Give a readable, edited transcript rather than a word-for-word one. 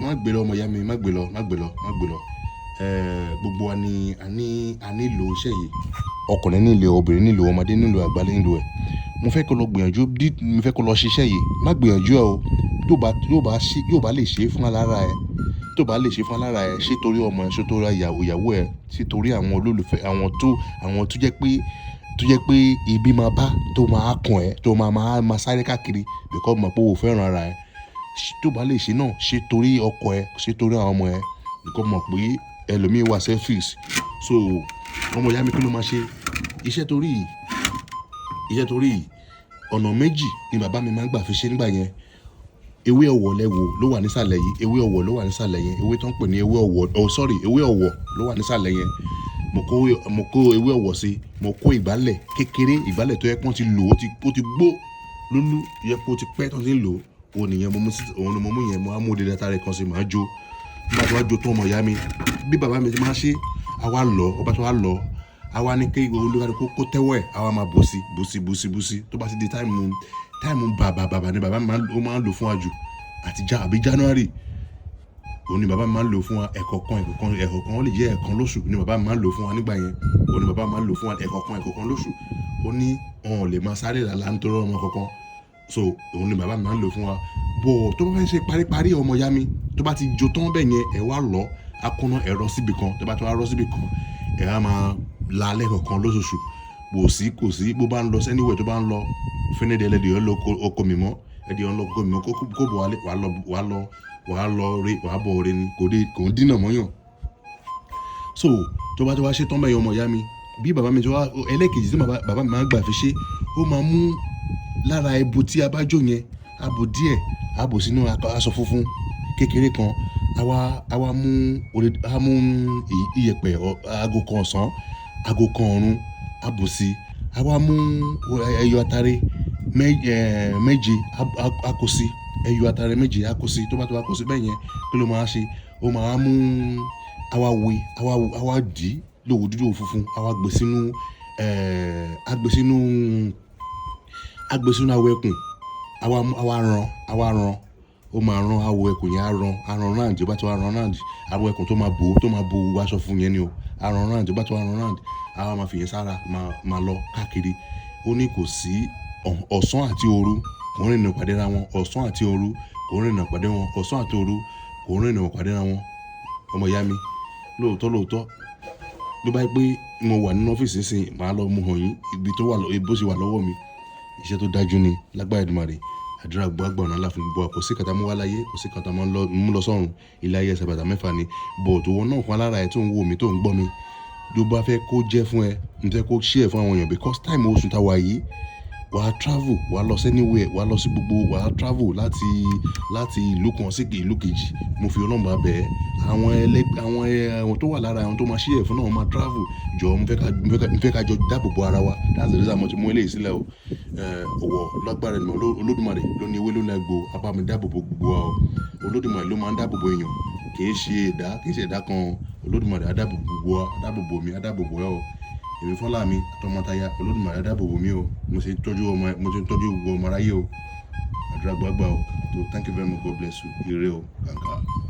má gbé lọ ọmọ ìyá mi, má gbé lọ. Gbogbo wa ni a nílò iṣẹ́ yìí. Ọkùnrin nílò, obìnrin nílò, ọmọdé nílò, àgbà nílò ẹ̀. Mo fẹ́ kó lọ gbìyànjú, mo fẹ́ kó lọ ṣiṣẹ́ yìí. Má gbìyànjú ẹ o. Yóò bá lè ṣe fún alára ẹ. Tó bá lè ṣe fún alára ẹ, ṣé torí ọmọ ẹ, ṣé torí ìyàwó ẹ, ṣé torí àwọn olólùfẹ́, àwọn tó jẹ́ pé ibi máa bá, tó máa kàn ẹ́, tó máa sáré káàkiri because mọ̀ pé o fẹ́ràn ara ẹ. Tó bá lè ṣe náà, ṣé torí ọkọ ẹ, ṣé torí àwọn ọmọ ẹ, because mọ̀ pé ẹlòmíì wà selfish. So ọmọ ìyá mi kí ló máa ṣe? Iṣẹ́ torí yìí, ọ̀nà méjì ni bàbá mi máa ń gbà fi ṣe nígbà yẹn. Ewé ọ̀wọ̀ ló wà nísàlẹ̀ yìí. Ewé ọ̀wọ̀ ló wà nísàlẹ̀ yẹn. Ewé tó ń pè ní ewé ọ̀wọ̀. Ewé ọ̀wọ̀ ló wà nísàlẹ̀ yẹn. Mo kó ewé ọ̀wọ̀ sí. Mo kó ìgbálẹ̀ kékeré, ìgbálẹ̀ tó yẹ pé wọ́n ti lò, ó ti gbó lólú, yẹ pé ó ti pẹ́ tó ti ń lò. Òun ni mo mú yẹn, mo á mú òde dátà rẹ̀ kan sí, màá jó. Nígbà tí wọ́n á jó tó ọmọ ìyá mi, bí bàbá mi ti máa ṣe, a wá lọ, ọba tó wá lọ, a wá ní kí olúkálùkù kó tẹ́wọ́ ẹ̀, a wá máa bù sí. Tó bá ti di táìmù bàbá ni bàbá mi máa ń lò fún wa jù. Àbí January, òun ni bàbá mi máa ń lò fún wa ẹ̀kọ̀kan, ó lè jẹ́ ẹ̀kan lóṣù ni bàbá mi máa ń lò fún wa nígbà yẹn. Òun ni bàbá mi máa ń lò fún wa ẹ̀kọ̀kan lóṣù. Ó ní wọn ò lè máa sáré làlá nítorí ọmọ kankan. So òun ni bàbá mi máa ń lò fún wa. Bọ̀ tó bá fẹ́ ṣe paríparí ọmọ ìyá mi, tó bá ti jó tán bẹ́ẹ̀ yẹn, ẹ wá lọ, a kúnná ẹ̀rọ síbi kan. Tó bá ti wá rọ́ síbi kan, ẹ á máa la lẹ́kọ̀ọ̀kan lóṣooṣù. Kò sí bó bá ń lọ anywhere tó bá ń lọ, fínnídìí ẹlẹ́dìí ọ̀n lọ oko mi mọ́, ẹ̀dìí ọ̀n lọ oko mi mọ́, kó bọ̀ wálé, wàá bọ̀ ọ̀rẹ́ ni, kò ń dínà mọ́yàn. So tó bá ti wá ṣe tán bẹ́ẹ̀ ọmọ ìyá mi, bí bàbá mi ti wá ẹlẹ́kejì tí bàbá mi máa ń gbà fi ṣe, ó máa mú lára ẹbu tí a bá jó yẹn, a bò díẹ̀, a bò sínú aṣọ funfun kékeré kan, a wá mú iyẹ̀pẹ̀ aago kan ọ̀sán, aago kan ọ̀run, a bò sí, a wá mú ẹyọ atare méje, a kó sí, ẹyọ atare méje, a kó sí. Tó bá ti wá kó sí bẹ́ẹ̀ yẹn, kí ló máa ṣe? Ó máa mú, a wá dì lówó dúdú funfun, a wá gbé sínú awọ ẹkùn, a wá rán, ó máa rán awọ ẹkùn yẹn, a rán round. Tó bá ti wá rán round, awọ ẹkùn tó máa bo aṣọ fún yẹn ni o, a rán round. Tó bá ti wá rán round, a wá máa fi yẹn sára, máa lọ káàkiri. Ó ní kò sí ọ̀sán àti òru kò ń rìnà pàdé ra wọn. Ọ̀sán àti òru kò ń rìnà pàdé wọn. Ọ̀sán àti òru kò ń rìnà pàdé ra wọn. Ọmọ ìyá mi, lóòótọ́ ló bá yẹ pé mo wà nínú ọ́fíìsì nísìnyí, màá lọ mú hàn yín bó ṣe wà lọ́wọ́ mi. Iṣẹ́ tó dájú ni lágbára Èdùmàrè. Àdúrà gbogbo ọ̀nà ńlá fún gbogbo wa. Kò sí kàtà mú wá láyé, kò sí kàtà mú lọ sọ́run. Ilé ayé ẹsẹ̀ bàtà mẹ́fà ni. Bọ̀ tó wọ́n náà fún alára ẹ tó ń wò mí, tó ń gbọ́ mi. Tó bá fẹ́ kó jẹ́ fún ẹ, n fẹ́ kó share fún àwọn èèyàn because time oṣù tá wà yìí, wàá travel, wàá lọ anywhere, wàá lọ sí gbogbo, wàá travel láti ìlú kan sí ìlú kejì. Mo fi Ọlọ́run bá bẹ̀ ẹ́. Àwọn tó wà lára àwọn tó máa share fún náà máa travel. Jọ̀ọ́ mo fẹ́ ká jọ dáàbò bo ara wa. That's the reason mo ti mú eléyìí sílẹ̀ o. Ọ̀wọ̀ lágbára Èdùmàrè, Olódùmarè ló ní ewé ló ní egbò. A bá mi dáàbò bo gbogbo wa o. Olódùmarè ló máa ń dáàbò bo èèyàn. Kì í ṣe ẹ̀dá kan. Olódùmarè á dáàbò bo gbogbo wa, á dáàbò bo mi, á dáàbò bo ẹ o. Èmi fọ́lá mi àtọmọtaya, Olódùmarè á dáàbò bo mi o. Mo ṣe ń tọ́jú gbogbo ọmọ aráyé o. Àdúrà gbàgbà o. So thank you very much. God bless you. Ire o. Kàǹkà.